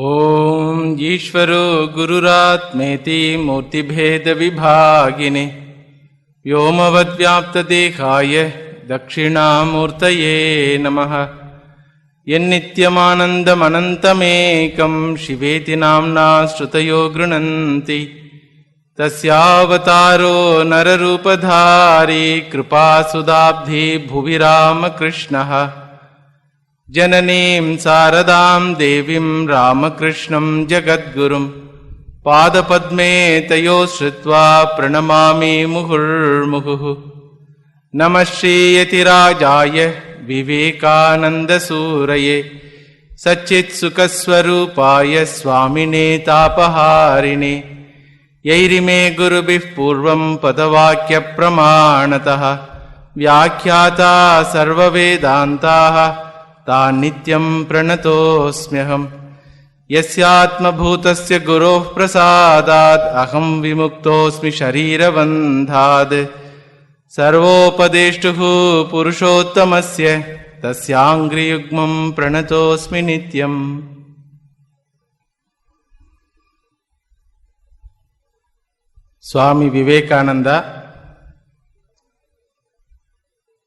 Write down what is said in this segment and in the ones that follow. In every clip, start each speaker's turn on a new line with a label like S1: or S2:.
S1: ओम ईश्वरो गुरुरात्मेति मूर्तिभेदविभागिने व्योमवद्व्याप्तदेहाय दक्षिणामूर्तये नमः। यन्नित्यमानन्दमनन्तमेकं शिवेति नाम्ना श्रुतयो गृह्णन्ति तस्यावतारो नररूपधारी कृपासुदाब्धि भुवि रामकृष्णः। जननीं शारदां देवीं रामकृष्णं जगद्गुरुं पादपद्मे तयोः श्रुत्वा प्रणमामि मुहुर्मुहुः। नमः श्रीयतिराजाय विवेकानन्दसूरये सच्चित्सुखस्वरूपाय स्वामिने तापहारिणे। यैरिमे गुरुभिः पूर्वं पदवाक्यप्रमाणतः व्याख्याता सर्ववेदान्ताः तान् नित्यं प्रणतोऽस्म्यहम्। यस्यात्मभूतस्य गुरोः प्रसादात् अहं विमुक्तोऽस्मि शरीरबन्धात्। सर्वोपदेष्टुः पुरुषोत्तमस्य तस्याङ्घ्रियुग्मं प्रणतोऽस्मि नित्यम्। Swami Vivekananda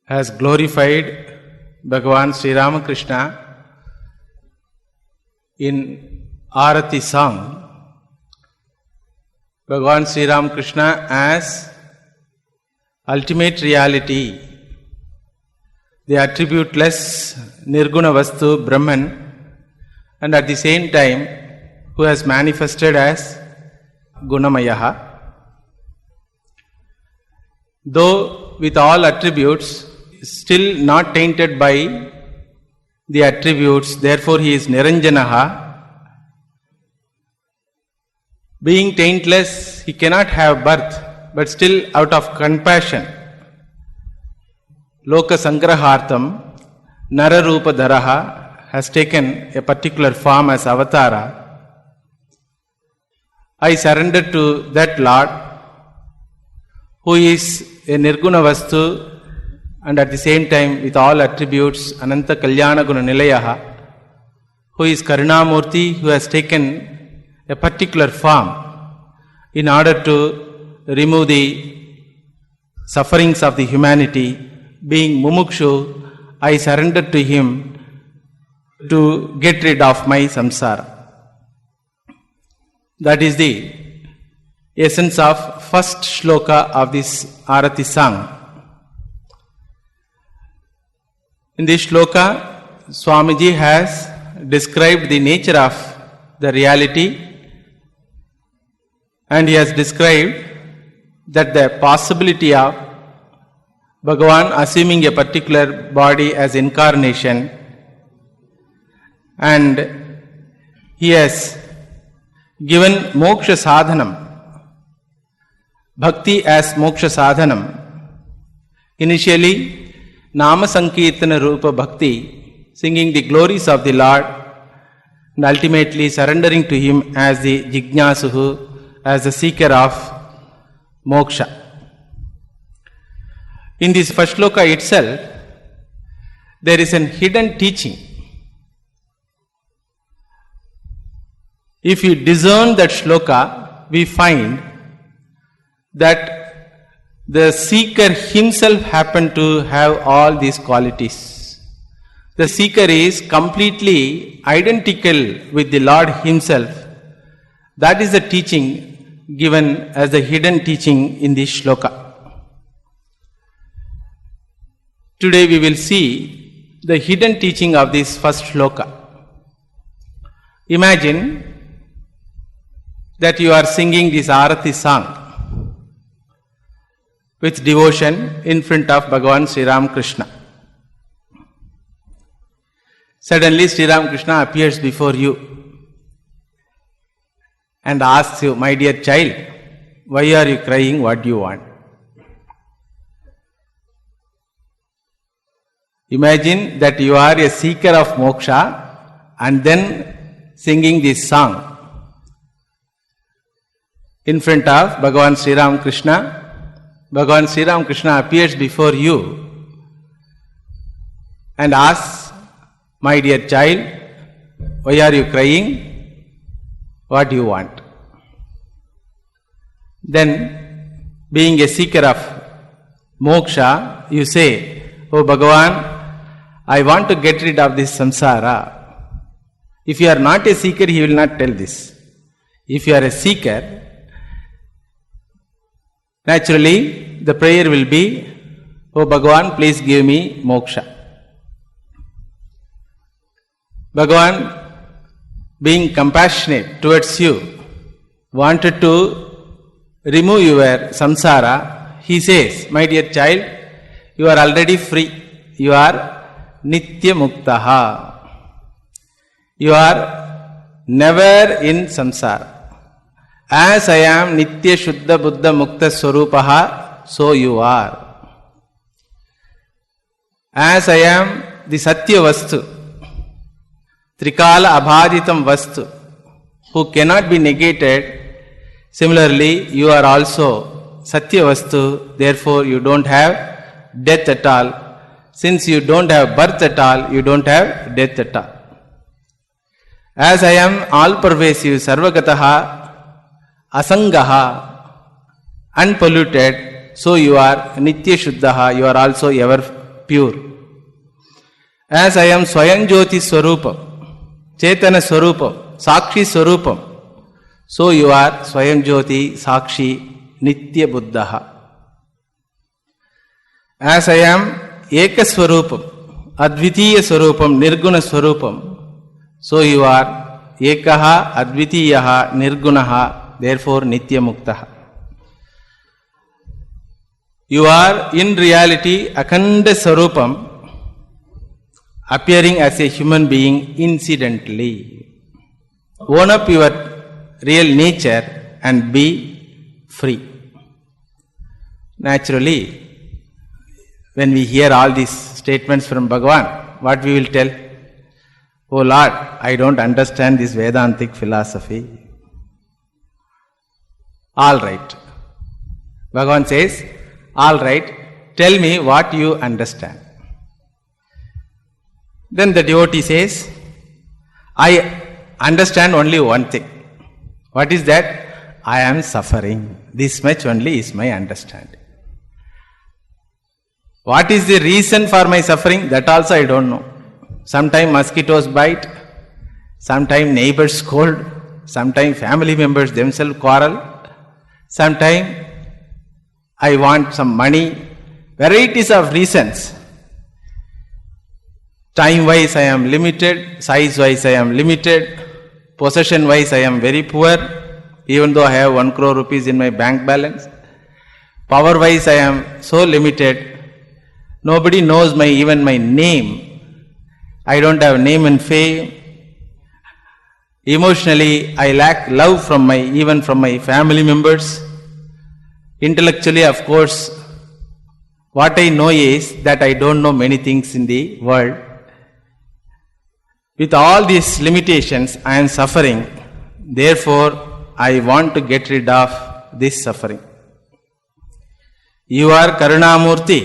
S1: has glorified Bhagavan Sri Ramakrishna in Arati song. Bhagavan Sri Ramakrishna as ultimate reality, the attributeless Nirguna Vastu Brahman, and at the same time who has manifested as Gunamayaha. Though with all attributes, still not tainted by the attributes, therefore he is Niranjanaha. Being taintless, he cannot have birth, but still out of compassion, Loka Sangrahartam, Nararupa Dharaha has taken a particular form as Avatara. I surrender to that Lord who is a Nirguna Vastu and at the same time with all attributes, Ananta Kalyana Guna Nilayaha, who is Karunamurti, who has taken a particular form in order to remove the sufferings of the humanity. Being Mumukshu, I surrender to him to get rid of my samsara. That is the essence of first shloka of this Arati song. In this shloka, Swamiji has described the nature of the reality, and he has described that the possibility of Bhagavan assuming a particular body as incarnation, and he has given moksha sadhanam, bhakti as moksha sadhanam. Initially, Nama Sankirtana Rupa Bhakti, singing the glories of the Lord and ultimately surrendering to him as the Jijnasuhu, as the seeker of moksha. In this first shloka itself, there is an hidden teaching. If you discern that shloka, we find that the seeker himself happened to have all these qualities. The seeker is completely identical with the Lord himself. That is the teaching given as the hidden teaching in this shloka. Today we will see the hidden teaching of this first shloka. Imagine that you are singing this Arati song with devotion in front of Bhagavan Sri Ramakrishna. Suddenly Sri Ramakrishna appears before you and asks you, "My dear child, why are you crying? What do you want?" Imagine that you are a seeker of moksha and then singing this song in front of Bhagavan Sri Ramakrishna. Bhagavan Sri Ramakrishna appears before you and asks, "My dear child, why are you crying?" what you want. Then, being a seeker of moksha, you say, "Oh Bhagavan, I want to get rid of this samsara." If you are not a seeker, he will not tell this. If you are a seeker, naturally the prayer will be, "Oh Bhagavan, please give me moksha." Bhagavan, being compassionate towards you, wanted to remove your samsara. He says, "My dear child, you are already free. You are nitya muktaha. You are never in samsara. As I am nitya shuddha buddha mukta swarupaha, so you are. As I am the satya vastu, trikala abhaditam vastu, who cannot be negated, similarly you are also satya vastu, therefore you don't have death at all. Since you don't have birth at all, you don't have death at all. As I am all pervasive, sarvagataha, asangaha, unpolluted, so you are nitya shuddhaha, you are also ever pure. As I am swayam jyoti swarupam, chetana swarupam, sakshi swarupam, so you are swayam jyoti, sakshi, nitya buddhaha. As I am eka swarupam, advitiya swarupam, nirguna swarupam, so you are ekaha, advitiyaha, nirgunaha, therefore nitya muktaha. You are in reality akhanda swarupam, appearing as a human being incidentally. Own up your real nature and be free. Naturally, when we hear all these statements from Bhagavan, what we will tell? "Oh Lord, I don't understand this Vedantic philosophy." All right. Bhagavan says, "All right, tell me what you understand." Then the devotee says, "I understand only one thing." What is that? "I am suffering. This much only is my understanding." What is the reason for my suffering? That also I don't know. Sometimes mosquitoes bite, sometimes neighbors scold, sometimes family members themselves quarrel, sometimes I want some money, varieties of reasons. Time wise I am limited, size wise I am limited, possession wise I am very poor, even though I have 1 crore rupees in my bank balance. Power wise I am so limited, nobody knows even my name. I don't have name and fame. Emotionally, I lack love even from my family members. Intellectually, of course, what I know is that I don't know many things in the world. With all these limitations, I am suffering. Therefore, I want to get rid of this suffering. You are Karunamurti.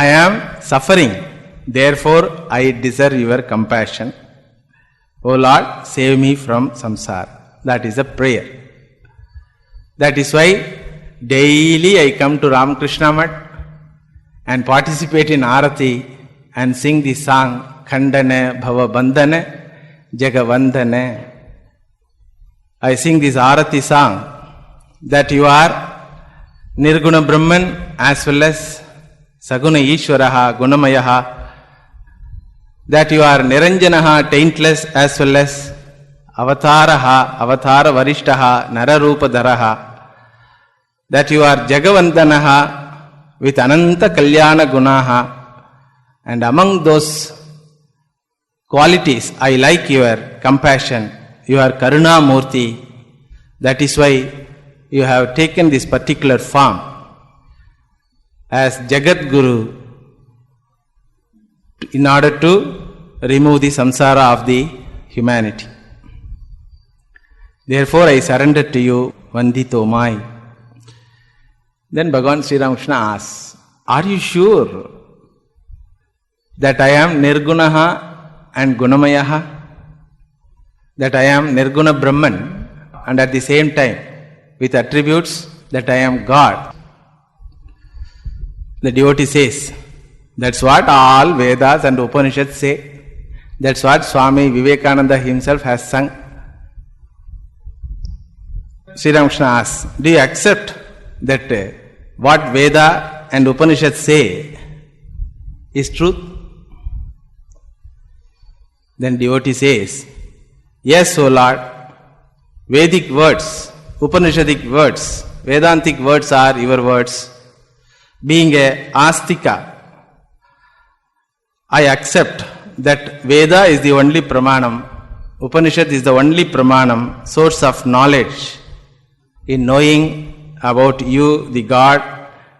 S1: I am suffering. Therefore, I deserve your compassion. O Lord, save me from samsara. That is a prayer. That is why daily I come to Ramakrishna Mat and participate in Arati and sing the song Khandane Bhava Bandhane Jagavandhane. I sing this Arati song that you are Nirguna Brahman as well as Saguna Ishwaraha Gunamayaha, that you are Niranjanaha, taintless, as well as Avataraha, Avatara Varishtaha, Nararupadharaha, that you are Jagavandanaha with Ananta Kalyana Gunaha, and among those qualities I like your compassion, you are Karuna Murti. That is why you have taken this particular form as Jagat Guru in order to remove the samsara of the humanity. Therefore, I surrender to you, Vandito Mai. Then Bhagavan Sri Ramakrishna asks, "Are you sure that I am Nirgunaha and Gunamayaha? that I am Nirguna Brahman, and at the same time with attributes that I am God. The devotee says, that's what all Vedas and Upanishads say. That's what Swami Vivekananda himself has sung. Sri Ramakrishna asks, do you accept that what Veda and Upanishads say is truth? Then devotee says, yes, O Lord, Vedic words, Upanishadic words, Vedantic words are your words. Being a Astika, I accept that Veda is the only Pramanam, Upanishad is the only Pramanam, source of knowledge in knowing about you, the God,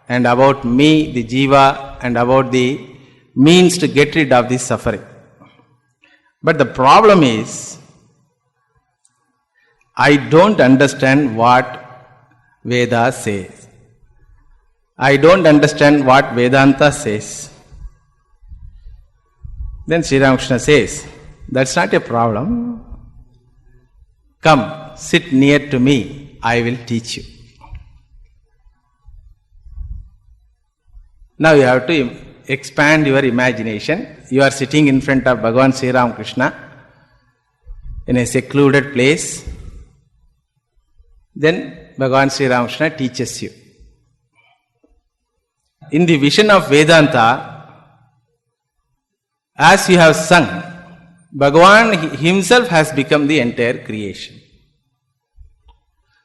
S1: and about me, the Jiva, and about the means to get rid of this suffering. But the problem is, I don't understand what Veda says. I don't understand what Vedanta says. Then Sri Ramakrishna says, that's not a problem. Come, sit near to me, I will teach you. Now you have to expand your imagination. You are sitting in front of Bhagavan Sri Ramakrishna in a secluded place. Then Bhagavan Sri Ramakrishna teaches you. In the vision of Vedanta, as you have sung, Bhagavan himself has become the entire creation.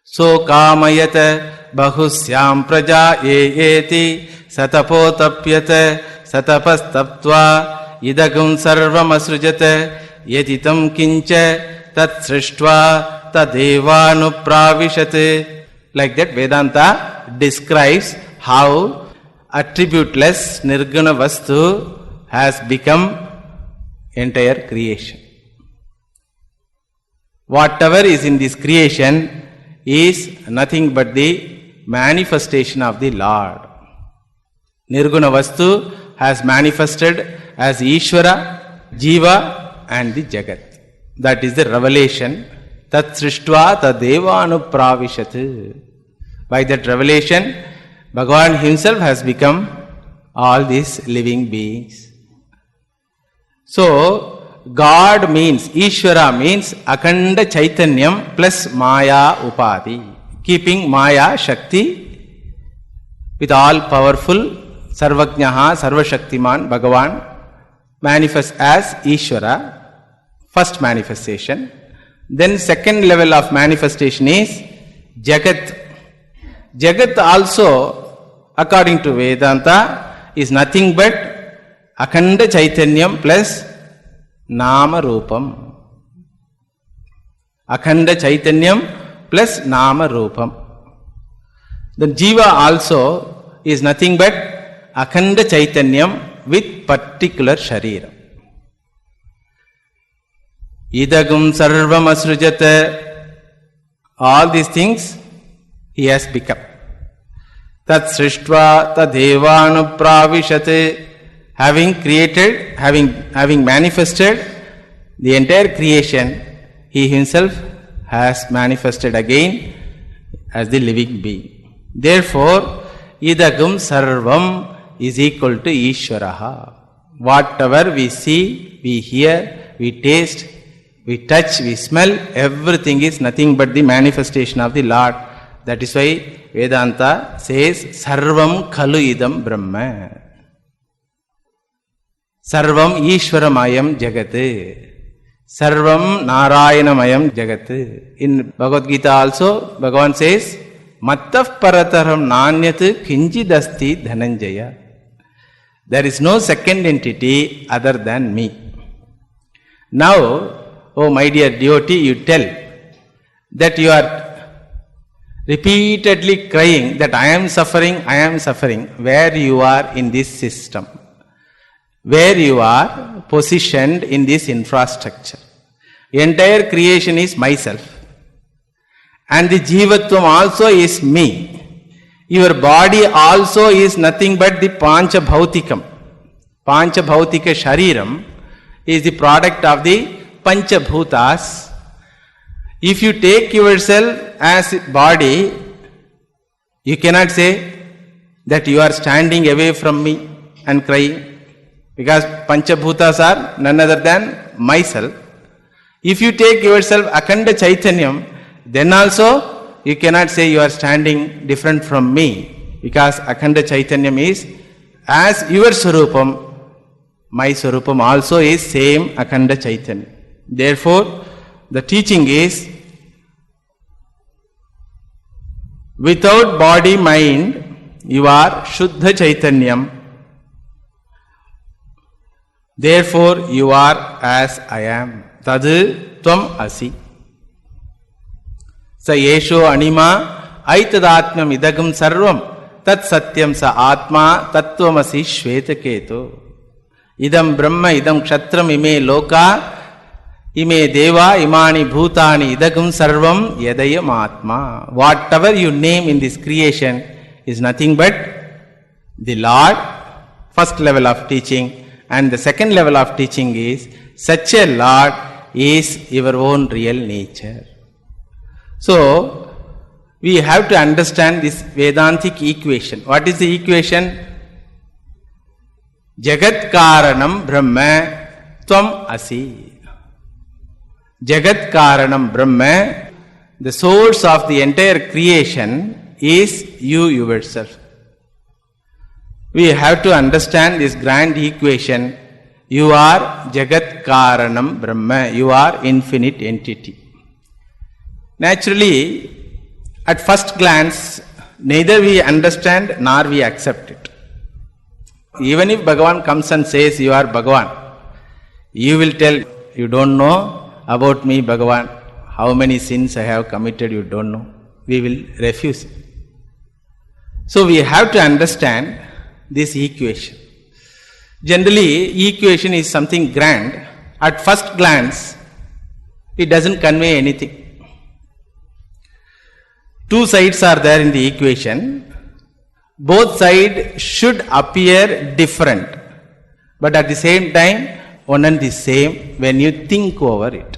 S1: So kamayata bahusyam praja eti satapotapyata satapastaptva idagum sarvam asrujata yeditam kincha tat srishtva tadevanupravishat. Like that, Vedanta describes how attributeless Nirguna Vastu has become entire creation. Whatever is in this creation is nothing but the manifestation of the Lord. Nirguna Vastu has manifested as Ishvara, Jiva and the Jagat. That is the revelation. Tat srishtva tadeva anupravishat. By that revelation, Bhagavan himself has become all these living beings. So, God means, Ishvara means Akhanda Chaitanyam plus Maya Upadi. Keeping Maya Shakti with all powerful Sarvajnaha, Sarvashaktiman, Bhagavan manifests as Ishvara, first manifestation. Then second level of manifestation is Jagat. Jagat also, according to Vedanta, is nothing but Akhanda Chaitanyam plus Nama Rupam. Akhanda Chaitanyam plus Nama Rupam. The Jiva also is nothing but Akhanda Chaitanyam with particular Shariram. Idagum Sarvam Asrujata. All these things he has become. Tat srishtva tadevanupravishat. Having created, having manifested the entire creation, he himself has manifested again as the living being. Therefore, idagam sarvam is equal to Ishvaraha. Whatever we see, we hear, we taste, we touch, we smell, everything is nothing but the manifestation of the Lord. That is why Vedanta says, Sarvam khalu idam Brahma. Sarvam Ishvaramayam Jagat. Sarvam Narayanayam Jagat. In Bhagavad Gita also, Bhagavan says, Mattaf Parataram Nanyat Kinjidasti Dhananjaya. There is no second entity other than me. Now, oh my dear devotee, you tell that you are repeatedly crying that I am suffering, where you are in this system, where you are positioned in this infrastructure. Entire creation is myself. And the Jivatvam also is me. Your body also is nothing but the Pancha Bhautikam. Pancha Bhautika Shariram is the product of the Pancha Bhutas, If you take yourself as body, you cannot say that you are standing away from me and crying, because Panchabhutas are none other than myself. If you take yourself Akhanda Chaitanyam, then also you cannot say you are standing different from me, because Akhanda Chaitanyam is as your Swarupam, my Swarupam also is same Akhanda Chaitanya. Therefore, the teaching is, without body mind, you are Shuddha Chaitanyam. Therefore, you are as I am. Tadu tvam asi. Sa yesho anima aitadatmam idagam sarvam tat satyam sa atma tattvamasi shvetaketu. Idam brahma idam kshatram ime loka ime deva imani bhutani idagam sarvam yadayam atma. Whatever you name in this creation is nothing but the Lord. First level of teaching. And the second level of teaching is, such a Lord is your own real nature. So, we have to understand this Vedantic equation. What is the equation? Jagat Karanam Brahma Tvam Asi. Jagat Karanam Brahma, the source of the entire creation is you yourself. We have to understand this grand equation. You are Jagat Karanam Brahma. You are infinite entity. Naturally, at first glance, neither we understand nor we accept it. Even if Bhagavan comes and says you are Bhagavan, you will tell, you don't know about me, Bhagavan. How many sins I have committed, you don't know. We will refuse. So we have to understand this equation. Generally, equation is something grand. At first glance, it doesn't convey anything. Two sides are there in the equation. Both sides should appear different, but at the same time, one and the same when you think over it.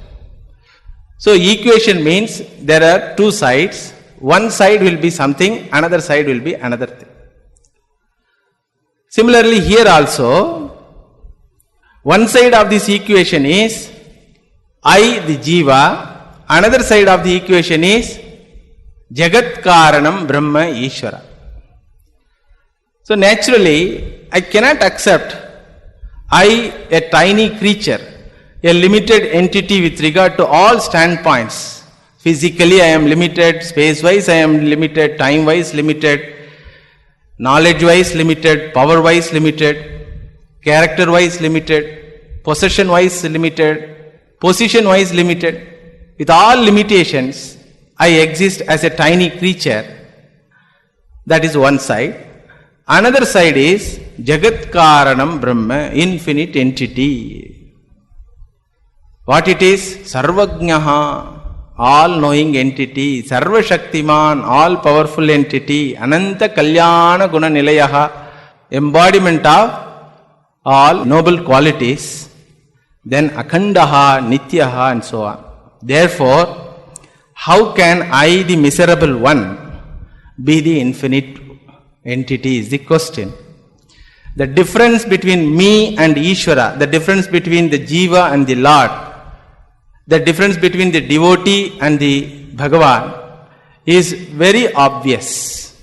S1: So, equation means there are two sides. One side will be something, another side will be another thing. Similarly, here also, one side of this equation is I, the Jiva. Another side of the equation is Jagat Karanam Brahma Ishvara. So naturally, I cannot accept I, a tiny creature, a limited entity with regard to all standpoints. Physically, I am limited, space-wise, I am limited, time-wise limited, knowledge-wise limited, power-wise limited, character-wise limited, possession-wise limited, position-wise limited. With all limitations, I exist as a tiny creature. That is one side. Another side is Jagat Karanam Brahma, infinite entity. What it is? Sarvajnaha, all-knowing entity, Sarva Shaktiman, all-powerful entity, Ananta Kalyana Guna Nilayaha, embodiment of all noble qualities, then Akhandaha, Nityaha and so on. Therefore, how can I, the miserable one, be the infinite entity is the question. The difference between me and Ishvara, the difference between the Jiva and the Lord, the difference between the devotee and the Bhagavan is very obvious.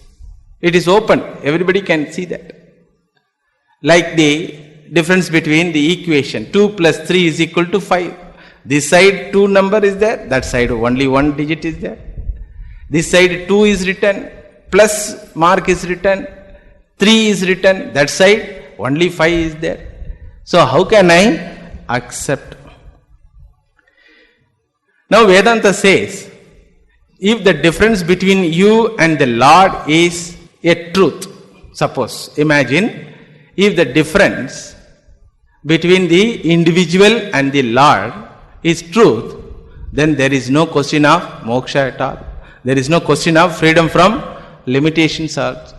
S1: It is open. Everybody can see that. Like the difference between the equation 2 plus 3 is equal to 5. This side 2 number is there, that side only 1 digit is there. This side 2 is written, plus mark is written, 3 is written, that side only 5 is there. So how can I accept? Now Vedanta says, if the difference between you and the Lord is a truth, suppose, imagine, if the difference between the individual and the Lord is truth, then there is no question of moksha at all. There is no question of freedom from limitations also.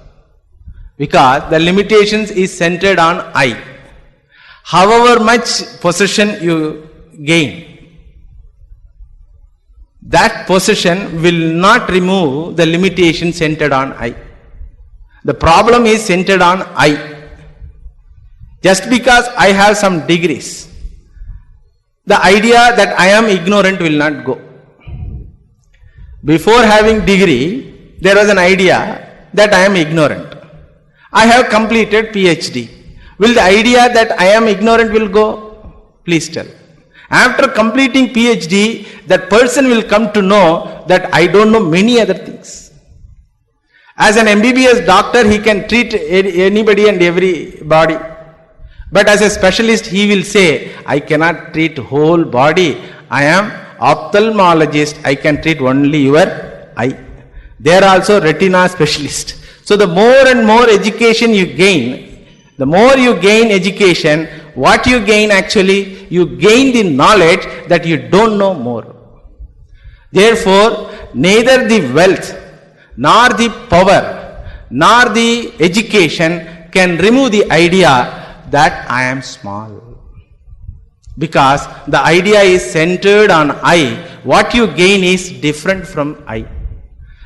S1: Because the limitations is centered on I. However much possession you gain, that possession will not remove the limitation centered on I. The problem is centered on I. Just because I have some degrees, the idea that I am ignorant will not go. Before having degree, there was an idea that I am ignorant. I have completed PhD. Will the idea that I am ignorant will go? Please tell. After completing PhD, that person will come to know that I don't know many other things. As an MBBS doctor, he can treat anybody and everybody. But as a specialist, he will say, I cannot treat whole body. I am ophthalmologist. I can treat only your eye. They are also retina specialist. So the more and more education you gain, the more you gain education, what you gain actually, you gain the knowledge that you don't know more. Therefore, neither the wealth, nor the power, nor the education can remove the idea that I am small. Because the idea is centered on I. What you gain is different from I.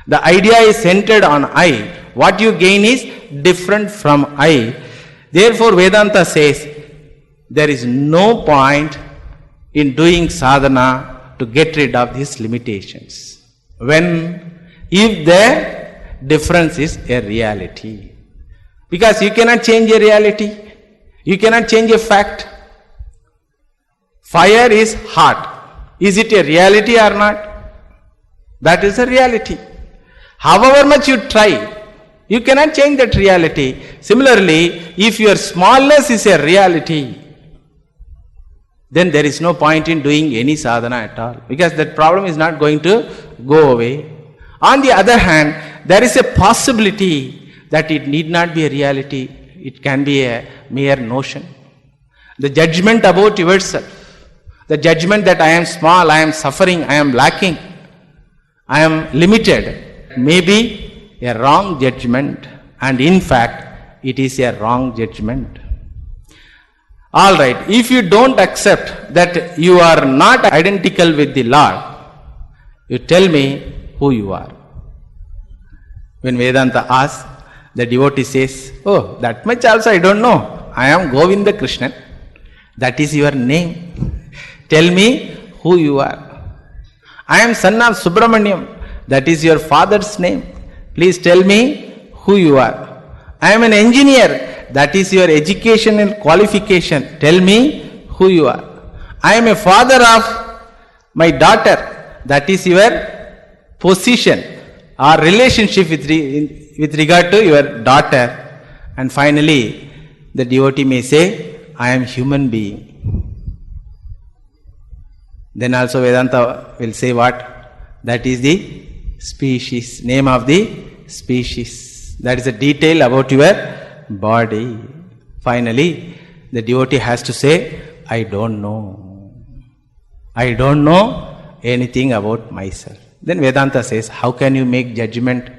S1: The idea is centered on I. What you gain is different from I. Therefore, Vedanta says, there is no point in doing sadhana to get rid of these limitations. If the difference is a reality. Because you cannot change a reality. You cannot change a fact. Fire is hot. Is it a reality or not? That is a reality. However much you try, you cannot change that reality. Similarly, if your smallness is a reality, then there is no point in doing any sadhana at all. Because that problem is not going to go away. On the other hand, there is a possibility that it need not be a reality. It can be a mere notion. The judgment about yourself, the judgment that I am small, I am suffering, I am lacking, I am limited, may be a wrong judgment, and in fact, it is a wrong judgment. Alright, if you don't accept that you are not identical with the Lord, you tell me who you are. When Vedanta asks, the devotee says, oh, that much also I don't know. I am Govinda Krishnan. That is your name. Tell me who you are. I am son of Subramaniam. That is your father's name. Please tell me who you are. I am an engineer. That is your educational qualification. Tell me who you are. I am a father of my daughter. That is your position or relationship with regard to your daughter. And finally, the devotee may say, I am human being. Then also Vedanta will say what? That is the species, name of the species. That is a detail about your body. Finally, the devotee has to say, I don't know. I don't know anything about myself. Then Vedanta says, how can you make judgment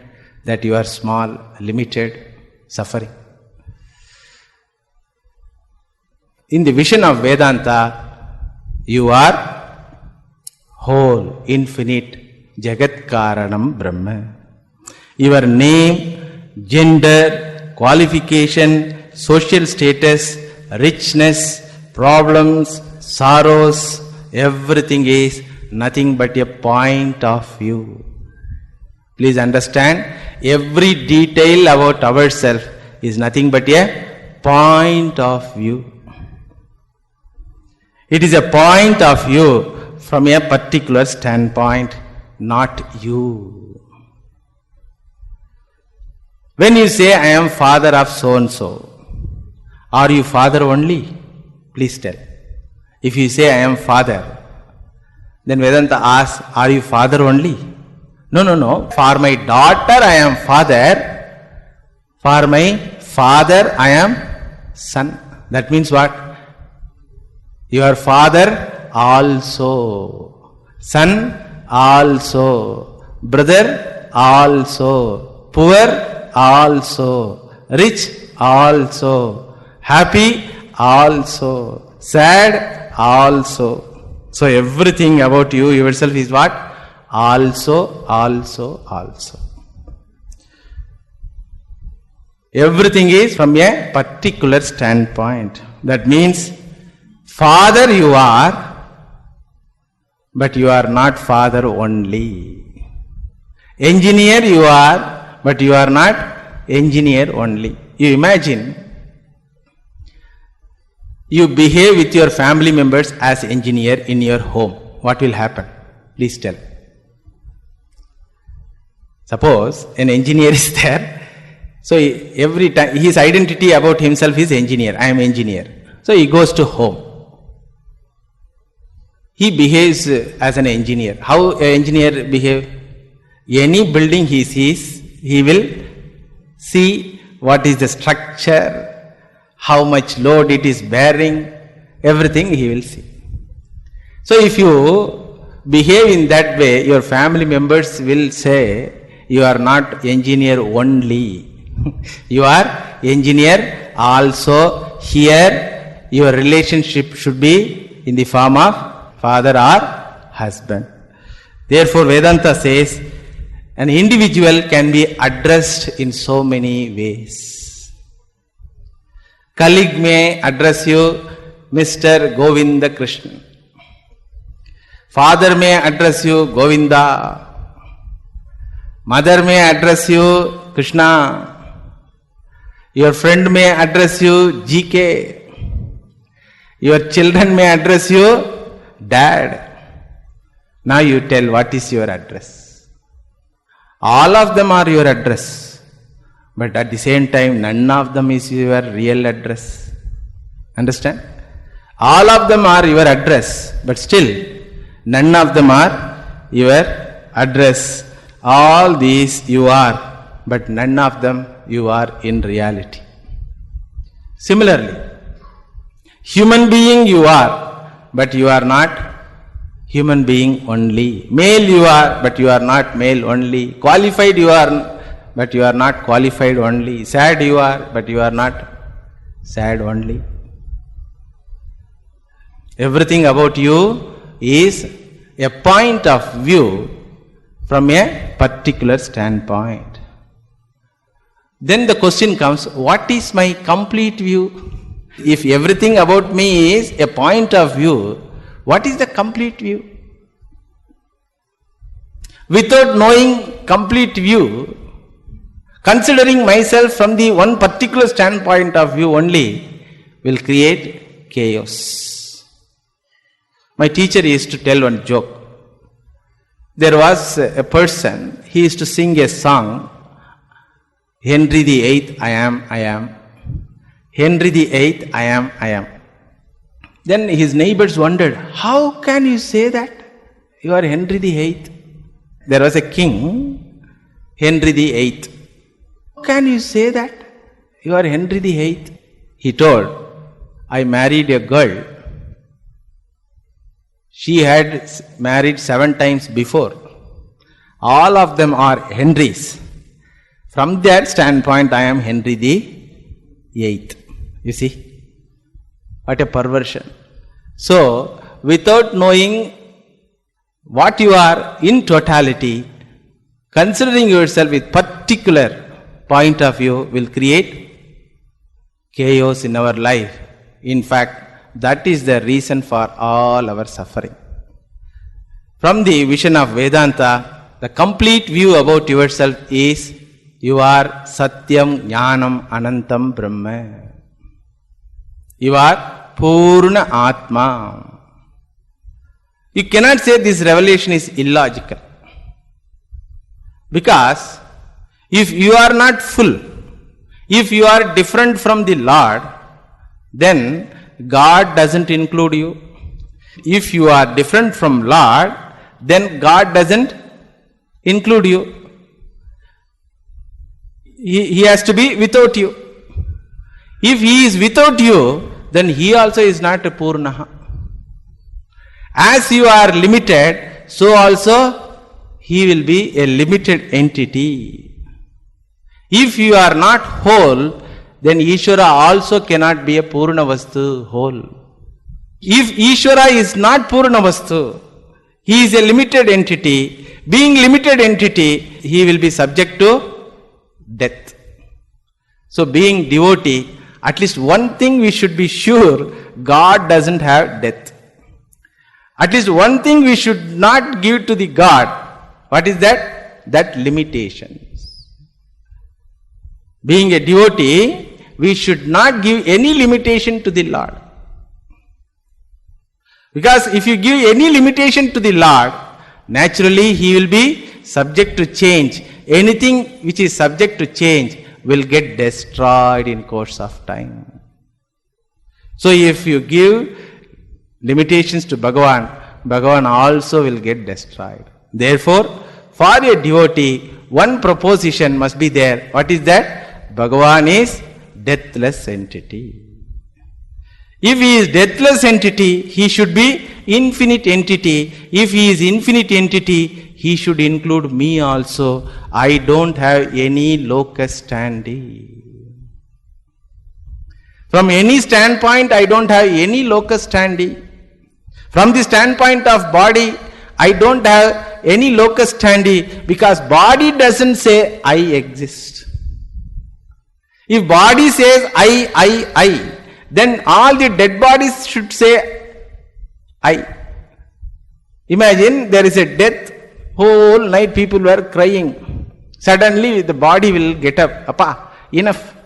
S1: that you are small, limited, suffering? In the vision of Vedanta, you are whole, infinite, Jagat Karanam Brahma. Your name, gender, qualification, social status, richness, problems, sorrows, everything is nothing but a point of view. Please understand, every detail about ourselves is nothing but a point of view. It is a point of view from a particular standpoint, not you. When you say, I am father of so and so, are you father only? Please tell. If you say, I am father, then Vedanta asks, are you father only? No. For my daughter, I am father. For my father, I am son. That means what? Your father also. Son also. Brother also. Poor also. Rich also. Happy also. Sad also. So everything about you yourself is what? Also. Everything is from a particular standpoint. That means, Father you are, but you are not Father only. Engineer you are, but you are not engineer only. You imagine, you behave with your family members as engineer in your home. What will happen? Please tell. Suppose an engineer is there. So every time his identity about himself is engineer. I am engineer. So he goes to home. He behaves as an engineer. How an engineer behave? Any building he sees, he will see what is the structure, how much load it is bearing, everything he will see. So if you behave in that way, your family members will say, you are not engineer only. You are engineer also. Here your relationship should be in the form of father or husband. Therefore Vedanta says an individual can be addressed in so many ways. Colleague may address you Mr. Govinda Krishna. Father may address you Govinda. Mother may address you Krishna. Your friend may address you GK. Your children may address you Dad. Now you tell, what is your address? All of them are your address. But at the same time, none of them is your real address. Understand? All of them are your address, but still, none of them are your address. All these you are, but none of them you are in reality. Similarly, human being you are, but you are not human being only. Male you are, but you are not male only. Qualified you are, but you are not qualified only. Sad you are, but you are not sad only. Everything about you is a point of view from a particular standpoint. Then the question comes, what is my complete view? If everything about me is a point of view, what is the complete view? Without knowing complete view, considering myself from the one particular standpoint of view only will create chaos. My teacher used to tell one joke. There was a person, he used to sing a song, Henry VIII, I am. Henry VIII, I am. Then his neighbors wondered, how can you say that? You are Henry VIII. There was a king, Henry VIII. How can you say that? You are Henry VIII. He told, I married a girl. She had married 7 times before. All of them are Henrys. From that standpoint, I am Henry VIII. You see? What a perversion. So, without knowing what you are in totality, considering yourself with particular point of view will create chaos in our life. In fact, that is the reason for all our suffering. From the vision of Vedanta, the complete view about yourself is you are Satyam, Jnanam, Anantam, Brahma. You are Purna Atma. You cannot say this revelation is illogical. Because if you are not full, if you are different from the Lord, then God doesn't include you. If you are different from Lord, then God doesn't include you. He has to be without you. If He is without you, then He also is not a Purnaha. As you are limited, so also He will be a limited entity. If you are not whole, then Ishvara also cannot be a Purna Vastu, whole. If Ishvara is not Purna Vastu, He is a limited entity, Being limited entity, he will be subject to death. So being devotee, at least one thing we should be sure, God doesn't have death. At least one thing we should not give to the God. What is that? That limitations. Being a devotee, we should not give any limitation to the Lord. Because if you give any limitation to the Lord, naturally he will be subject to change. Anything which is subject to change will get destroyed in course of time. So if you give limitations to Bhagavan, Bhagavan also will get destroyed. Therefore, for a devotee, one proposition must be there. What is that? Bhagavan is deathless entity. If he is deathless entity, he should be infinite entity. If he is infinite entity, he should include me also. I don't have any locus standi. From any standpoint, I don't have any locus standi. From the standpoint of body, I don't have any locus standi, because body doesn't say I exist. If body says I, then all the dead bodies should say I. Imagine there is a death, whole night people were crying. Suddenly the body will get up. Appa, enough.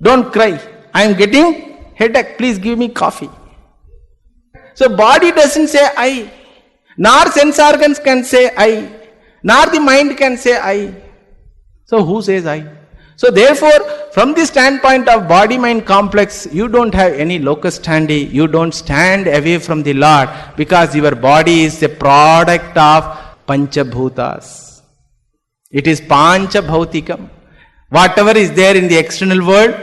S1: Don't cry. I am getting headache. Please give me coffee. So body doesn't say I. Nor sense organs can say I. Nor the mind can say I. So who says I? So therefore, from the standpoint of body-mind complex, you don't have any locus standi. You don't stand away from the Lord, because your body is a product of Panchabhutas. It is Pancha Bhautikam. Whatever is there in the external world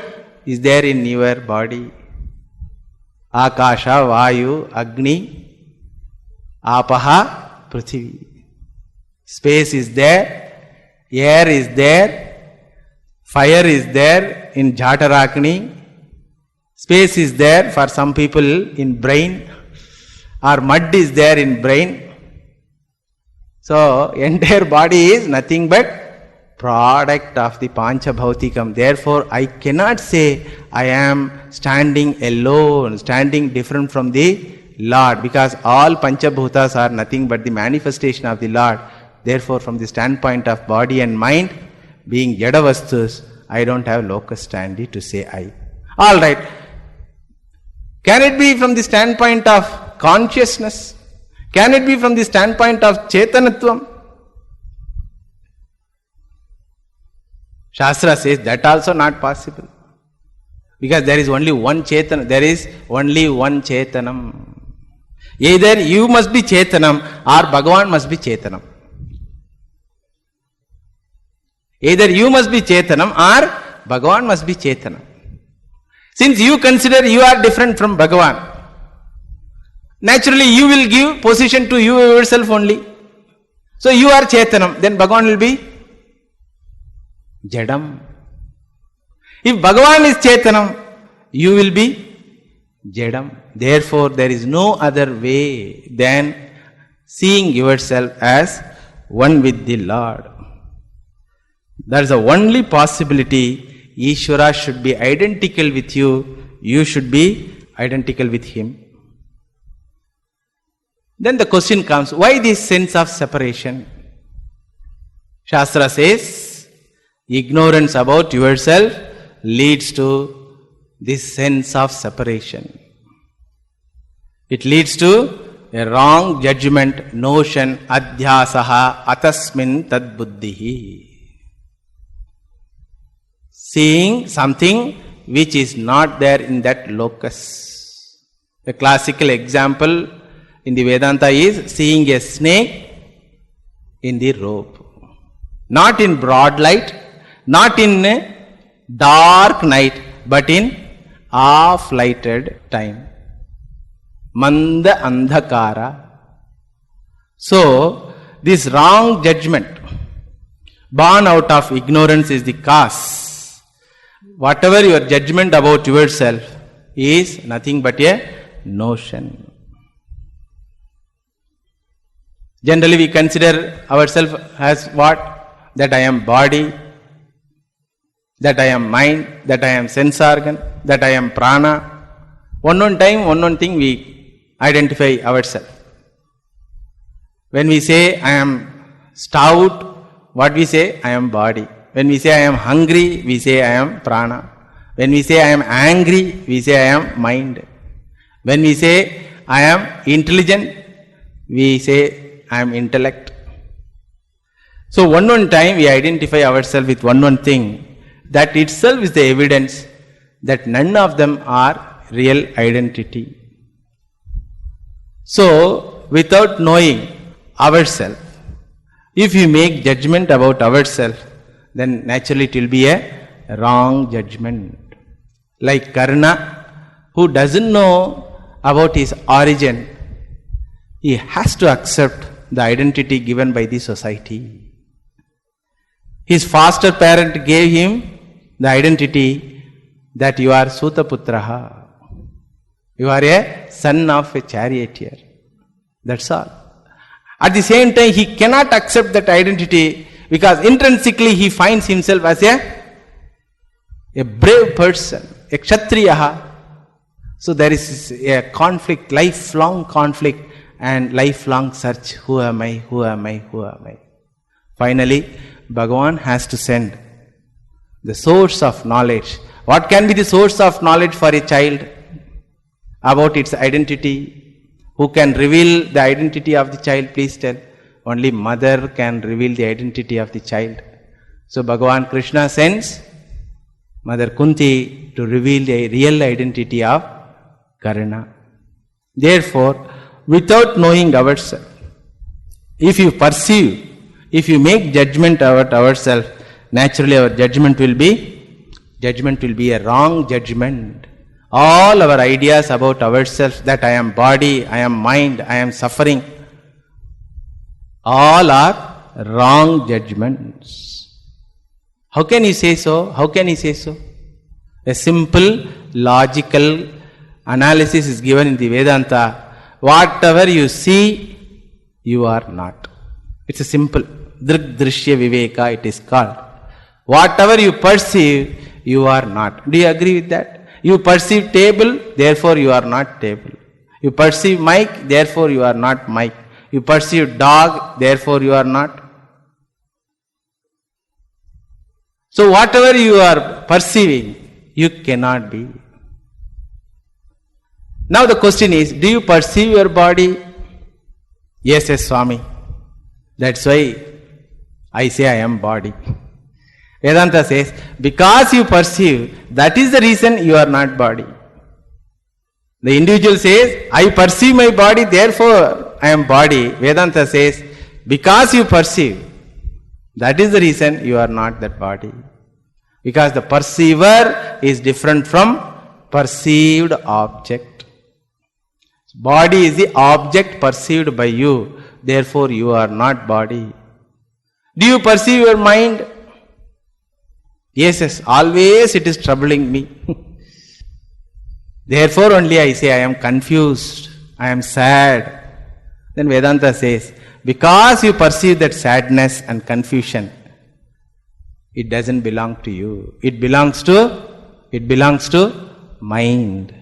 S1: is there in your body. Akasha, Vayu, Agni, Apaha, Prithvi. Space is there, air is there, fire is there in Jatarakni, space is there for some people in brain, or mud is there in brain. So entire body is nothing but product of the Pancha Bhautikam. Therefore I cannot say I am standing alone, standing different from the Lord, because all Panchabhutas are nothing but the manifestation of the Lord. Therefore from the standpoint of body and mind, being Jadavastus, I don't have locus standi to say I. Alright. Can it be from the standpoint of consciousness? Can it be from the standpoint of Chetanatvam? Shastra says that also not possible. Because there is only one Chetanam. There is only one Chetanam. Either you must be Chetanam or Bhagavan must be Chetanam. Either you must be Chetanam or Bhagavan must be Chetanam. Since you consider you are different from Bhagavan, naturally you will give position to you yourself only. So you are Chetanam, then Bhagavan will be Jadam. If Bhagavan is Chetanam, you will be Jadam. Therefore there is no other way than seeing yourself as one with the Lord. That is the only possibility. Ishvara should be identical with you. You should be identical with him. Then the question comes, why this sense of separation? Shastra says, ignorance about yourself leads to this sense of separation. It leads to a wrong judgment, notion, adhyasaha atasmin tad buddhihi. Seeing something which is not there in that locus. A classical example in the Vedanta is seeing a snake in the rope. Not in broad light, not in a dark night, but in half-lighted time. Manda andhakara. So, this wrong judgment born out of ignorance is the cause. Whatever your judgment about yourself is nothing but a notion. Generally we consider ourselves as what? That I am body, that I am mind, that I am sense organ, that I am prana. One thing we identify ourselves. When we say I am stout, what we say? I am body. When we say I am hungry, we say I am prana. When we say I am angry, we say I am mind. When we say I am intelligent, we say I am intellect. So one time we identify ourselves with one thing. That itself is the evidence that none of them are real identity. So without knowing ourselves, if we make judgment about ourselves, then naturally it will be a wrong judgment. Like Karna, who doesn't know about his origin, he has to accept the identity given by the society. His foster parent gave him the identity that you are Sutaputraha. You are a son of a charioteer. That's all. At the same time, he cannot accept that identity because intrinsically he finds himself as a brave person, a Kshatriyaha. So there is a conflict, lifelong conflict and lifelong search. Who am I? Who am I? Who am I? Finally, Bhagavan has to send the source of knowledge. What can be the source of knowledge for a child about its identity? Who can reveal the identity of the child? Please tell. Only mother can reveal the identity of the child. So Bhagavan Krishna sends Mother Kunti to reveal the real identity of Karna. Therefore, without knowing ourselves, if you perceive, if you make judgment about ourselves, naturally our judgment will be a wrong judgment. All our ideas about ourselves, that I am body, I am mind, I am suffering, all are wrong judgments. How can you say so? How can you say so? A simple logical analysis is given in the Vedanta. Whatever you see, you are not. It's a simple Drik Drishya Viveka it is called. Whatever you perceive, you are not. Do you agree with that? You perceive table, therefore you are not table. You perceive mic, therefore you are not mic. You perceive dog, therefore you are not. So whatever you are perceiving, you cannot be. Now the question is, do you perceive your body? Yes, Swami. That's why I say I am body. Vedanta says, because you perceive, that is the reason you are not body. The individual says, I perceive my body, therefore I am body. Vedanta says, because you perceive, that is the reason you are not that body. Because the perceiver is different from perceived object. Body is the object perceived by you, therefore you are not body. Do you perceive your mind? Yes, always it is troubling me. Therefore only I say I am confused, I am sad. Then Vedanta says, because you perceive that sadness and confusion, it doesn't belong to you. It belongs to mind.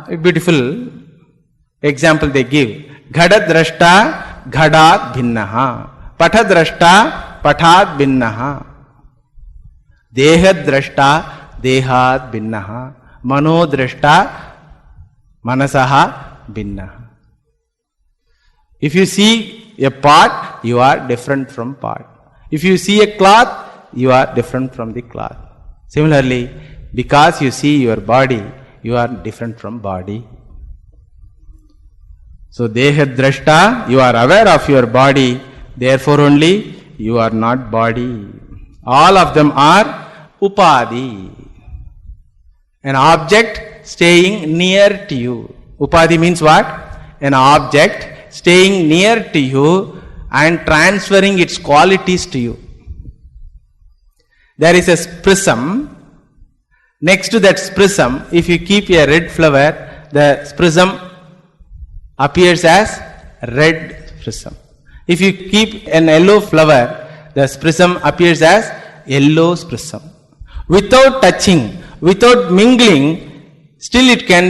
S1: A beautiful example they give. Ghada drashta ghadat bhinnaha. Patha drashta pathat bhinnaha. Deha drashta dehat bhinnaha. Mano drashta manasaha bhinnaha. If you see a pot, you are different from pot. If you see a cloth, you are different from the cloth. Similarly, because you see your body, you are different from body. So, Deha Drashta, you are aware of your body, therefore only you are not body. All of them are Upadi. An object staying near to you. Upadi means what? An object staying near to you and transferring its qualities to you. There is a prism. Next to that prism, if you keep a red flower, the prism appears as red prism. If you keep an yellow flower, the prism appears as yellow prism. Without touching, without mingling, still it can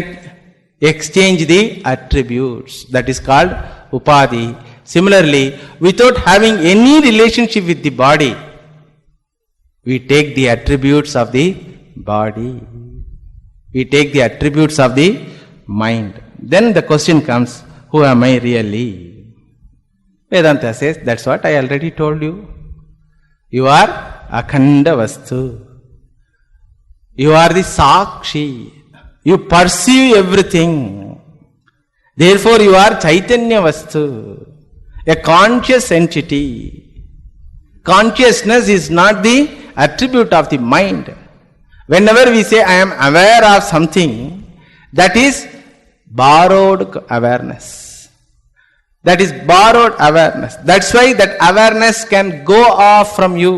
S1: exchange the attributes. That is called upadhi. Similarly, without having any relationship with the body, we take the attributes of the body. We take the attributes of the mind. Then the question comes, who am I really? Vedanta says, that's what I already told you. You are akhanda vastu. You are the sakshi. You perceive everything. Therefore you are chaitanya vastu, a conscious entity. Consciousness is not the attribute of the mind. Whenever we say I am aware of something, that is borrowed awareness. That is borrowed awareness. That's why that awareness can go off from you.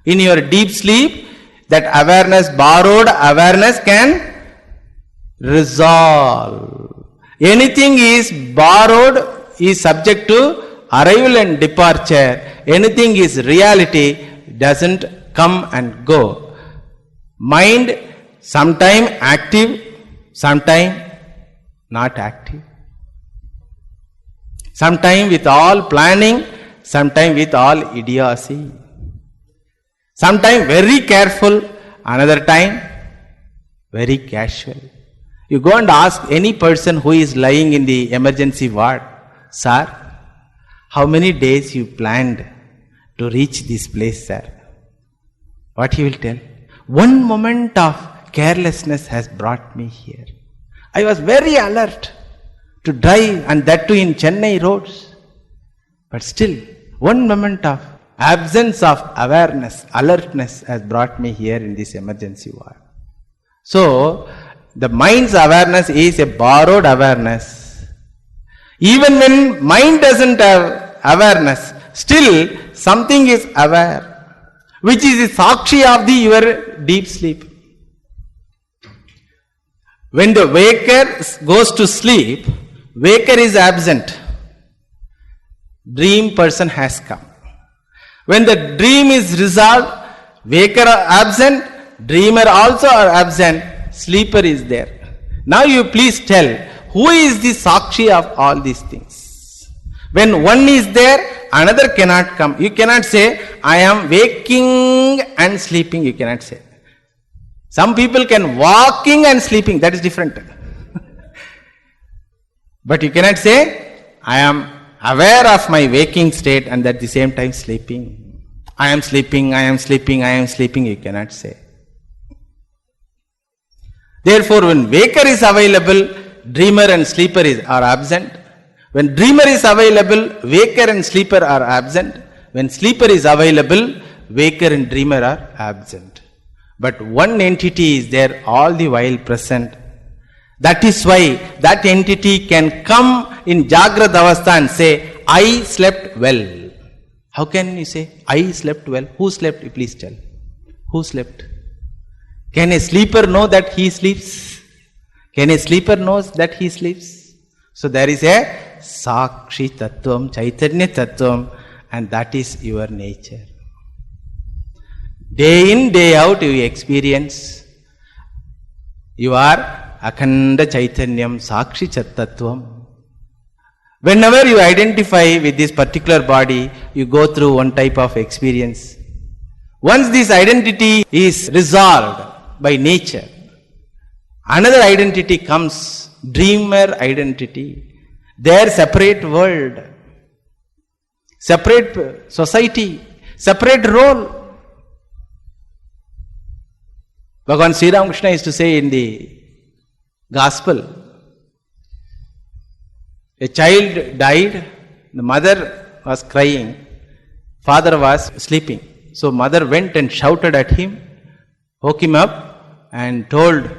S1: In your deep sleep, that awareness, borrowed awareness can resolve. Anything is borrowed is subject to arrival and departure. Anything is reality, doesn't come and go. Mind sometime active, sometime not active. Sometime with all planning, sometime with all idiocy. Sometime very careful, another time very casual. You go and ask any person who is lying in the emergency ward, sir, how many days you planned to reach this place, sir? What he will tell? One moment of carelessness has brought me here. I was very alert to drive, and that too in Chennai roads. But still, one moment of absence of awareness, alertness has brought me here in this emergency ward. So, the mind's awareness is a borrowed awareness. Even when mind doesn't have awareness, still something is aware, which is the sakshi of your deep sleep. When the waker goes to sleep, waker is absent. Dream person has come. When the dream is resolved, waker are absent, dreamer also are absent, sleeper is there. Now you please tell, who is the sakshi of all these things? When one is there, another cannot come. You cannot say, I am waking and sleeping. You cannot say. Some people can walking and sleeping. That is different. But you cannot say, I am aware of my waking state and at the same time sleeping. I am sleeping, I am sleeping, I am sleeping. You cannot say. Therefore, when waker is available, dreamer and sleeper are absent. When dreamer is available, waker and sleeper are absent. When sleeper is available, waker and dreamer are absent. But one entity is there all the while present. That is why that entity can come in Jagrata Avastha and say, I slept well. How can you say, I slept well? Who slept? Please tell. Who slept? Can a sleeper know that he sleeps? Can a sleeper know that he sleeps? So there is a Sakshi Tattvam, Chaitanya Tattvam, and that is your nature. Day in, day out you experience. You are Akhanda Chaitanyam, Sakshi Tattvam. Whenever you identify with this particular body, you go through one type of experience. Once this identity is resolved by nature, another identity comes, dreamer identity. Their separate world, separate society, separate role. Bhagavan Sri Ramakrishna used to say in the Gospel, a child died, the mother was crying, father was sleeping. So mother went and shouted at him, woke him up and told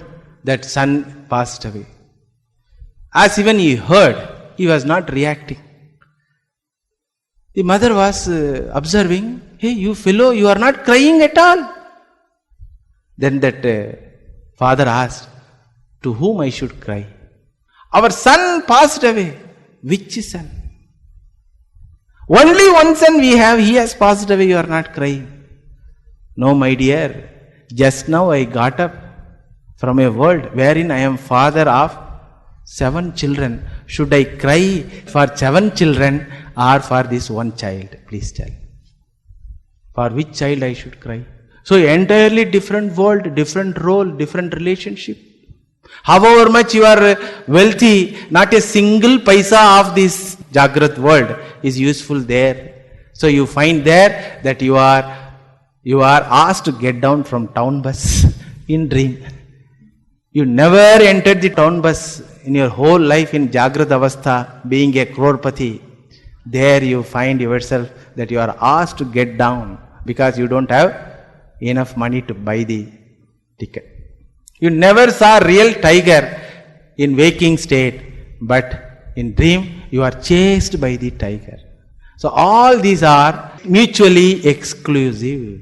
S1: that son passed away. As even he heard, he was not reacting. The mother was observing, hey, you fellow, you are not crying at all. Then that father asked, to whom I should cry? Our son passed away. Which son? Only one son we have, he has passed away, you are not crying. No, my dear, just now I got up from a world wherein I am father of 7 children. Should I cry for 7 children or for this one child? Please tell. For which child I should cry? So entirely different world, different role, different relationship. However much you are wealthy, not a single paisa of this Jagrat world is useful there. So you find there that you are asked to get down from town bus in dream. You never entered the town bus in your whole life in Jagrat Avastha, being a crorepati. There you find yourself that you are asked to get down because you don't have enough money to buy the ticket. You never saw real tiger in waking state, but in dream you are chased by the tiger. So all these are mutually exclusive.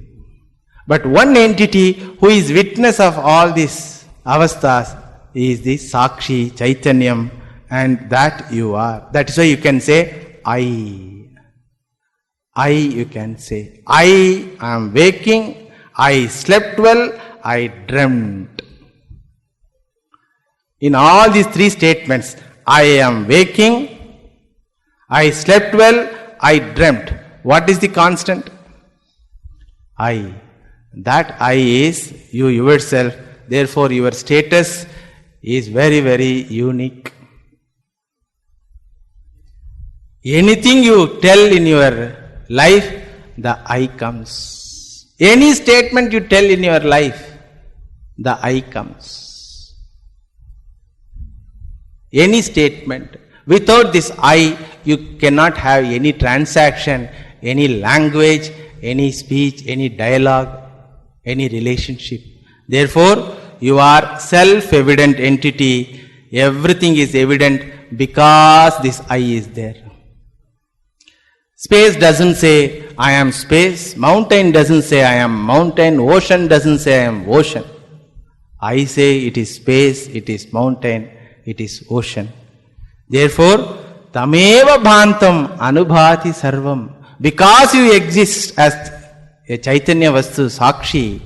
S1: But one entity who is witness of all these avasthas is the Sakshi, Chaitanyam, and that you are. That is why you can say, I, you can say. I am waking, I slept well, I dreamt. In all these 3 statements, I am waking, I slept well, I dreamt. What is the constant? I. That I is you yourself. Therefore, your status is very, very unique. Anything you tell in your life, the I comes. Any statement you tell in your life, the I comes. Any statement. Without this I, you cannot have any transaction, any language, any speech, any dialogue, any relationship. Therefore, you are self-evident entity. Everything is evident because this I is there. Space doesn't say, I am space. Mountain doesn't say, I am mountain. Ocean doesn't say, I am ocean. I say, it is space, it is mountain, it is ocean. Therefore, tameva bhantam anubhati sarvam. Because you exist as a Chaitanya Vastu Sakshi,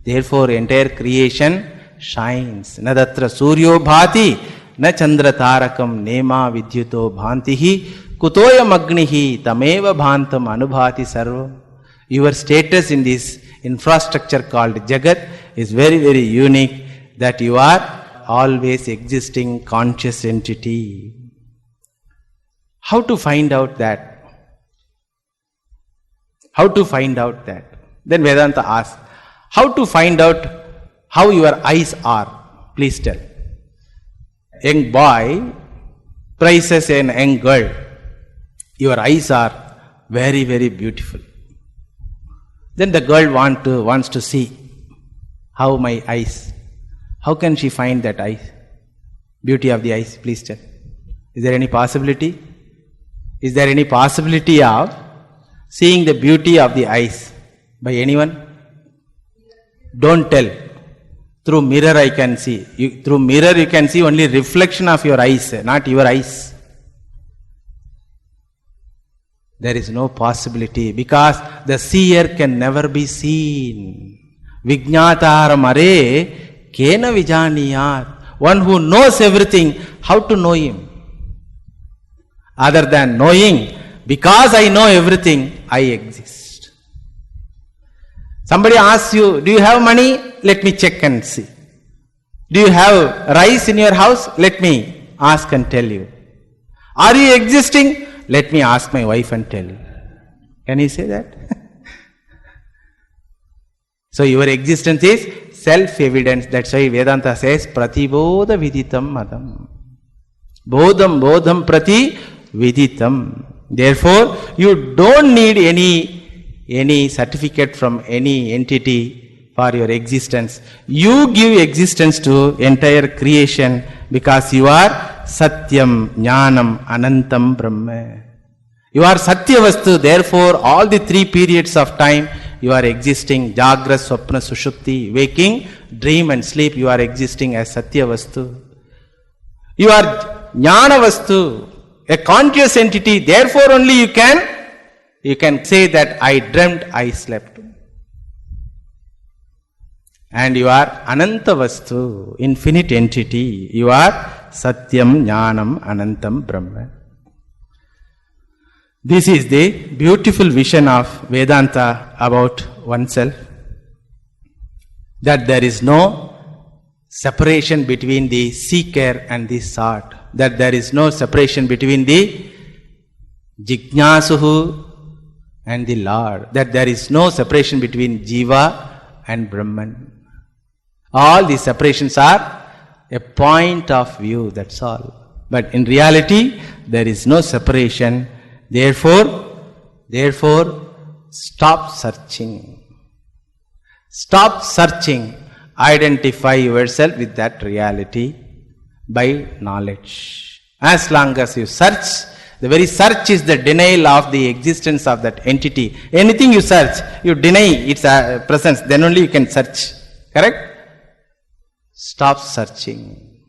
S1: therefore entire creation shines. Nadatra suryo bhati, na chandra tarakam nema vidyuto bhantihi, kutoyam agnihi tameva bhantam anubhati sarvam. Your status in this infrastructure called Jagat is very, very unique, that you are always existing conscious entity. How to find out that? How to find out that? Then Vedanta asks, how to find out how your eyes are? Please tell. Young boy praises an young girl. Your eyes are very, very beautiful. Then the girl wants to see how my eyes. How can she find that eyes? Beauty of the eyes, please tell. Is there any possibility? Is there any possibility of seeing the beauty of the eyes by anyone? Don't tell. Through mirror I can see. Through mirror you can see only reflection of your eyes, not your eyes. There is no possibility because the seer can never be seen. Vijñātāra mare kena vijaniyāt. One who knows everything, how to know him? Other than knowing, because I know everything, I exist. Somebody asks you, do you have money? Let me check and see. Do you have rice in your house? Let me ask and tell you. Are you existing? Let me ask my wife and tell you. Can you say that? So your existence is self-evident. That's why Vedanta says, Pratibodha viditam madam. Bodham prati viditam. Therefore, you don't need any certificate from any entity for your existence. You give existence to entire creation because you are Satyam, Jnanam, Anantam, Brahma. You are Satya Vastu. Therefore, all the 3 periods of time you are existing. Jagra, Swapna, Sushupti, waking, dream and sleep. You are existing as Satya Vastu. You are Jnana Vastu, a conscious entity. Therefore, only you can You can say that I dreamt, I slept. And you are Ananta Vastu, infinite entity. You are Satyam Jnanam Anantam Brahma. This is the beautiful vision of Vedanta about oneself. That there is no separation between the seeker and the sought. That there is no separation between the Jignasuhu and the Lord. That there is no separation between Jiva and Brahman. All these separations are a point of view, that's all. But in reality, there is no separation. Therefore, stop searching. Stop searching. Identify yourself with that reality by knowledge. As long as you search, the very search is the denial of the existence of that entity. Anything you search, you deny its presence, then only you can search. Correct? Stop searching.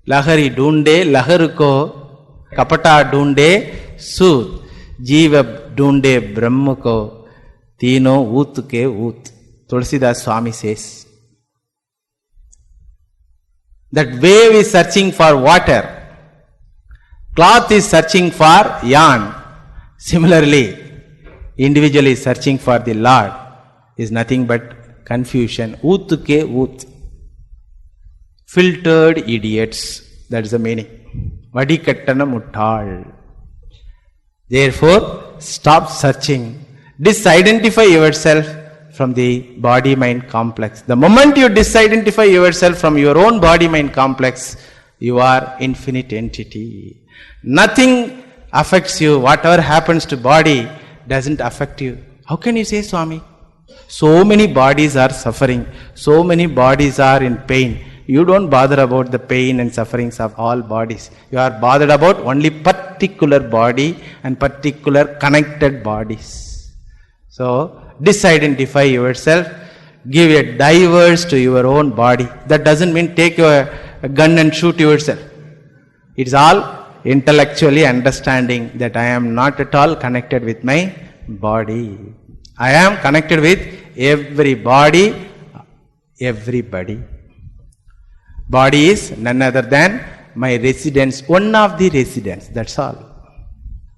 S1: Lahari dhoonde lahar ko, kapata dhoonde sood, jiva dhoonde brahma ko, tino oot ke oot. Tulsidas Swami says. That wave is searching for water. Cloth is searching for yarn. Similarly, individual is searching for the Lord is nothing but confusion. Oot ke oot. Filtered idiots. That is the meaning. Vadikattana muttal. Therefore, stop searching. Disidentify yourself from the body-mind complex. The moment you disidentify yourself from your own body-mind complex, you are infinite entity. Nothing affects you. Whatever happens to body doesn't affect you. How can you say, Swami? So many bodies are suffering. So many bodies are in pain. You don't bother about the pain and sufferings of all bodies. You are bothered about only particular body and particular connected bodies. So, disidentify yourself. Give a diverse to your own body. That doesn't mean take a gun and shoot yourself. It's all intellectually understanding that I am not at all connected with my body. I am connected with every body, everybody. Body is none other than my residence, one of the residents, that's all.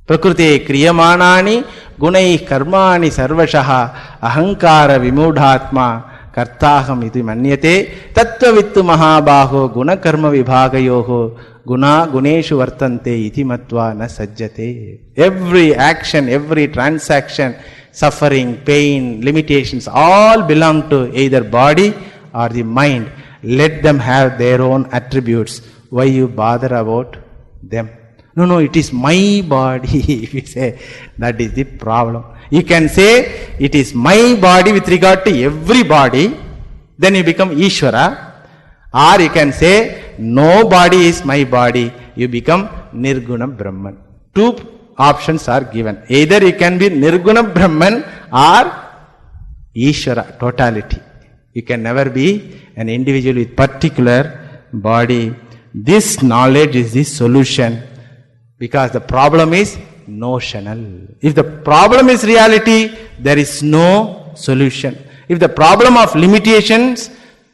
S1: Prakrute kriyamanani gunai karmani sarvashaha ahankara vimudhatma kartaham iti manyate tattvavittu mahabaho guna karma vibhagayoho guna guneshu vartante iti matva na sajjate. Every action, every transaction, suffering, pain, limitations, all belong to either body or the mind. Let them have their own attributes. Why you bother about them? No, it is my body. If you say, that is the problem. You can say, it is my body with regard to every body, then you become Ishvara. Or you can say, no body is my body, you become Nirguna Brahman. Two options are given. Either you can be Nirguna Brahman or Ishvara, totality. You can never be an individual with particular body. This knowledge is the solution, because the problem is notional. If the problem is reality, there is no solution. If the problem of limitations,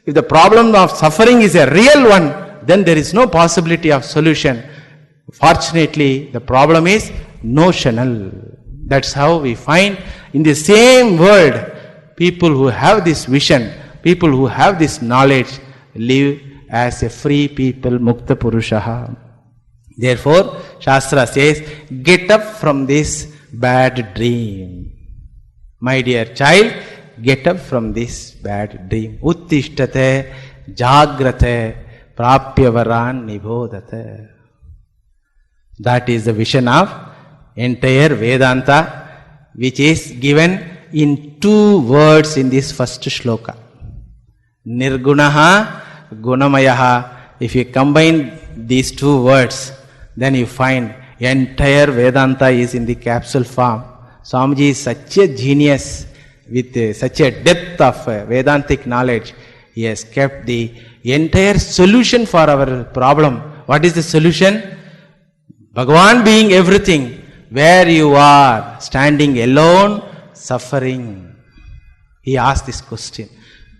S1: if the problem of suffering is a real one, then there is no possibility of solution. Fortunately, the problem is notional. That's how we find in the same world, people who have this vision, people who have this knowledge, live as a free people, Mukta Purushaha. Therefore, Shastra says, get up from this bad dream. My dear child, get up from this bad dream. Uttishtate jagrate prapyavaran nibodate. That is the vision of entire Vedanta, which is given in 2 words in this first shloka. Nirgunaha, Gunamayaha. If you combine these 2 words, then you find entire Vedanta is in the capsule form. Swamiji is such a genius with such a depth of Vedantic knowledge. He has kept the entire solution for our problem. What is the solution? Bhagavan being everything, where you are standing alone, suffering. He asked this question.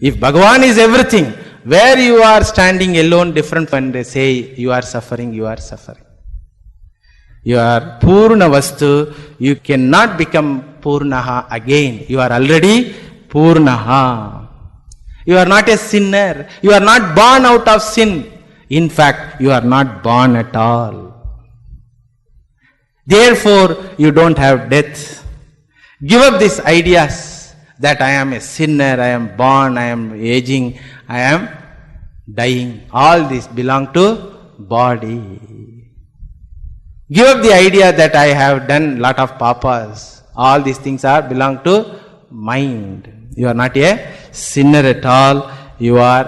S1: If Bhagavan is everything, where you are standing alone, different when they say you are suffering, you are suffering. You are Purna Vastu, you cannot become Purnaha again. You are already Purnaha. You are not a sinner. You are not born out of sin. In fact, you are not born at all. Therefore, you don't have death. Give up these ideas that I am a sinner, I am born, I am aging, I am dying. All these belong to body. Give up the idea that I have done lot of papas. All these things are belong to mind. You are not a sinner at all. You are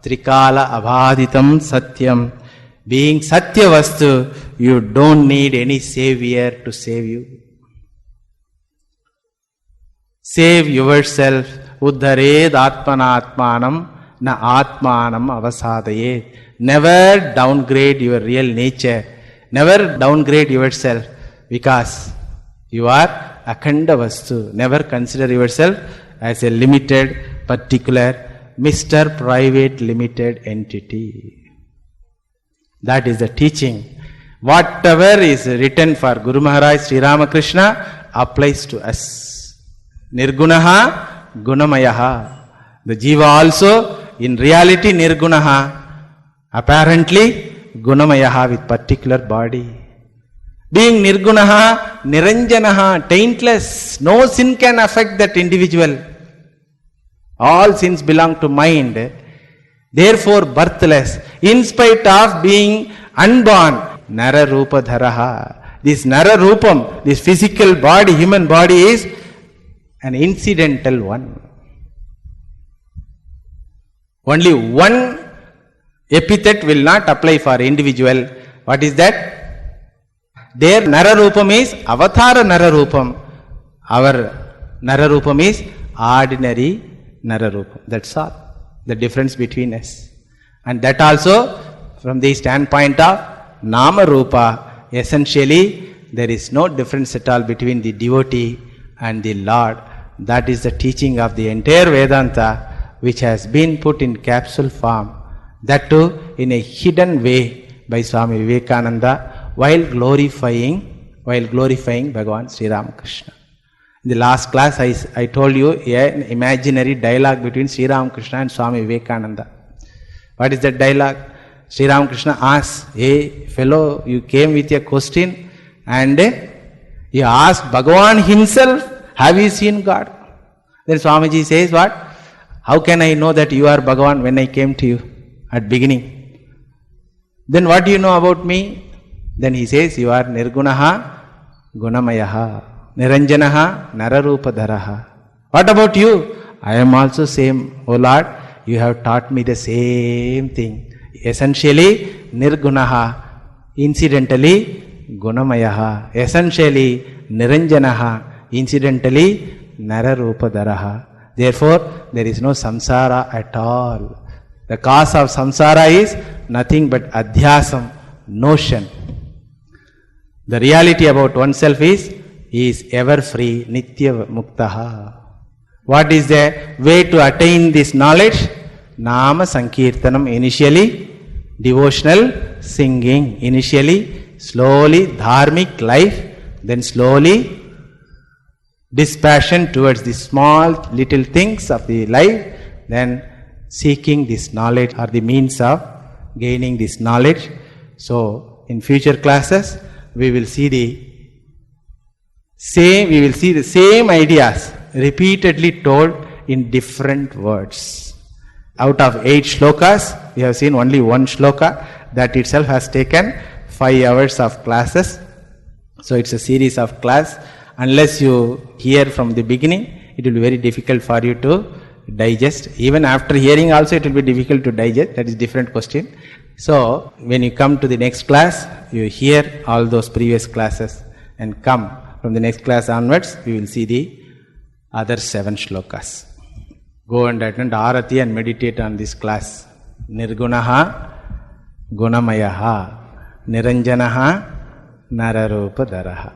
S1: Trikala Abhaditam Satyam. Being Satya Vastu, you don't need any savior to save you. Save yourself. Uddhared Atmanatmanam na Atmanam Avasadaye. Never downgrade your real nature. Never downgrade yourself because you are Akhanda Vastu. Never consider yourself as a limited, particular, Mr. Private Limited entity. That is the teaching. Whatever is written for Guru Maharaj Sri Ramakrishna applies to us. Nirgunaha Gunamayaha. The Jiva also in reality Nirgunaha. Apparently Gunamayaha with particular body. Being Nirgunaha, Niranjanaha, taintless. No sin can affect that individual. All sins belong to mind. Therefore birthless. In spite of being unborn. Nara Rupa Dharaha. This Nara Rupam, this physical body, human body is an incidental one. Only one epithet will not apply for individual. What is that? Their Nararupam is Avatara Nararupam. Our Nararupam is ordinary Nararupam. That's all. The difference between us. And that also from the standpoint of Nama Rupa, essentially there is no difference at all between the devotee and the Lord. That is the teaching of the entire Vedanta, which has been put in capsule form. That too in a hidden way by Swami Vivekananda while glorifying Bhagavan Sri Ramakrishna. In the last class I told you an imaginary dialogue between Sri Ramakrishna and Swami Vivekananda. What is that dialogue? Sri Ramakrishna asks, hey fellow, you came with a question and you asked Bhagavan himself, have you seen God? Then Swamiji says what? How can I know that you are Bhagavan when I came to you at beginning? Then what do you know about me? Then he says, you are Nirgunaha Gunamayaha, Niranjanaha Nararupadharaha. What about you? I am also same, O Lord. You have taught me the same thing. Essentially, Nirgunaha. Incidentally, Gunamayaha. Essentially, Niranjanaha. Incidentally, Nararupadharaha. Therefore, there is no samsara at all. The cause of samsara is nothing but adhyasam, notion. The reality about oneself is ever free, nitya muktaha. What is the way to attain this knowledge? Nama Sankirtanam. Initially, devotional singing. Initially, slowly, dharmic life. Then slowly, dispassion towards the small little things of the life. Then seeking this knowledge or the means of gaining this knowledge. So, in future classes, we will see the same ideas repeatedly told in different words. Out of 8 shlokas, we have seen only one shloka. That itself has taken 5 hours of classes. So it's a series of class. Unless you hear from the beginning, it will be very difficult for you to digest. Even after hearing also, it will be difficult to digest. That is different question. So when you come to the next class, you hear all those previous classes and come. From the next class onwards, we will see the other 7 shlokas. Go and attend Arati and meditate on this class. Nirgunaha Gunamayaha Niranjanaha Nararupadharaha.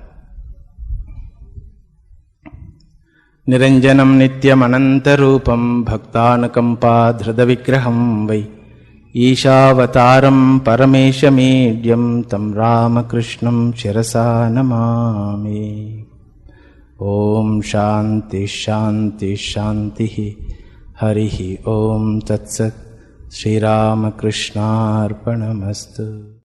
S1: నిరంజనం నిత్యమనంతరూపం భక్తానుకంపాధృతవిగ్రహం వై ఈశావతారం పరమేశమీడ్యం తం రామకృష్ణం శిరసా నమామి. ఓం శాంతి శాంతి శాంతి. హరి ఓం తత్సత్. శ్రీరామకృష్ణార్పణమస్తు.